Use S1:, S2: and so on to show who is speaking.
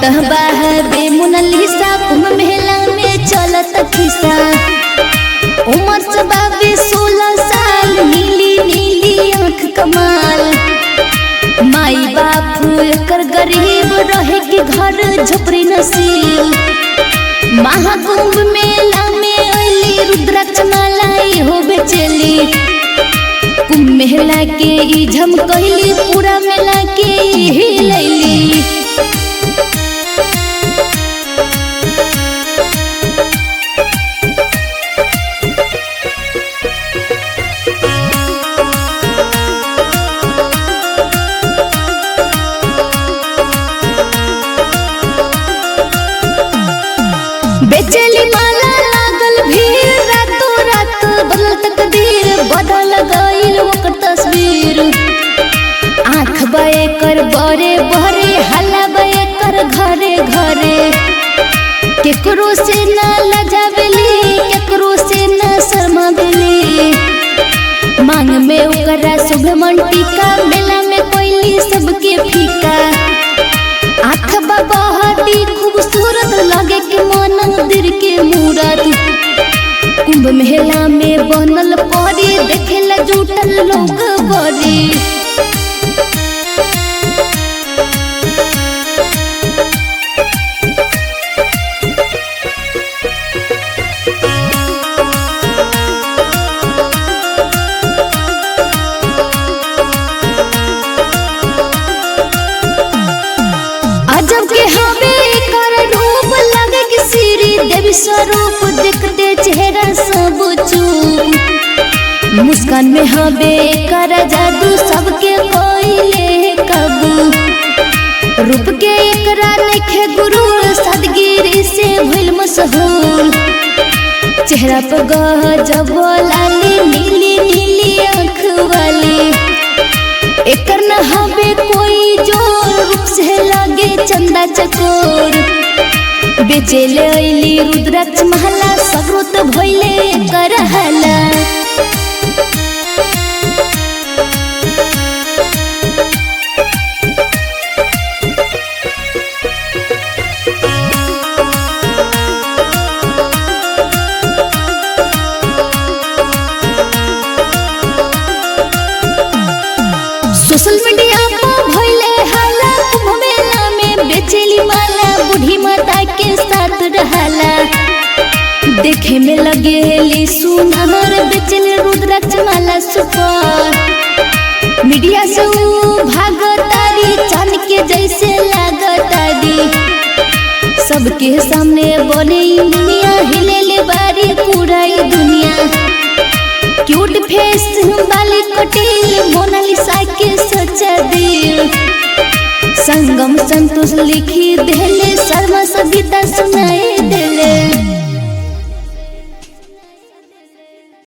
S1: कहत बे मोनालिसा कुंभ मेला में चलत खिसा। उम्र से बाबे 16 साल, नीली नीली आँख कमाल। माई बापू एकर गरीब रहे के घर झोपड़ी नसीब। महाकुंभ मेला में अली रुद्राक्ष माला हो बेचली। कुंभ मेला के ई झमकैली, पूरा मेला के ही लैली। बेचली माला लागल भीड़, रातों रात बदल तकदीर। बदल गईल ओकर तस्वीर। आँख बे कर बरे बरे, हल्ला बे कर घरे घरे। केकरो से ना लजावेली, केकरो से ना शर्मावेली। मांग में ओकरा शुभ मंटिका, मेला में कोइली सबके फीका। आँख बहती खूबसूरत लगे के मंदिर के मूरत। कुंभ मेला में बनल परी, देखेला जुटल लोग बड़ी। अजब के हवे कर रूप, लगे कि श्री देवी स्वरूप। देखते चेहरा सब चूप, मुस्कान में हवे कर जादू, सबके कोइले काबू। रूप के एकरा नखे गुरूर, सादगिरी से भइल मशहूर। चेहरा पर गजब लाली, नीली नीली आँख वाली। एकर न हवे कोई जोर, रूप से लगे चंदा चकोर। बेचेले अइली रुद्राक्ष माला, सगरो त भइले एकर हाला। सोशल मीडिया पर भइले हाला, कुंभ मेला में बेचेली माला। बूढ़ी माता के साथ रहला, देखे में लगेली सुनहर। बेचेली रुद्राक्ष माला सुपर। मीडिया से भागतारी, चांद के जैसे लागतारी। सबके सामने बोले दुनिया, हिलेले बारी पूरा दुनिया। क्यूट फेस वाली कटील, मोनालिसा के सच्चा दिल। संगम संतोष लिखी देले, शर्मा सविता सुना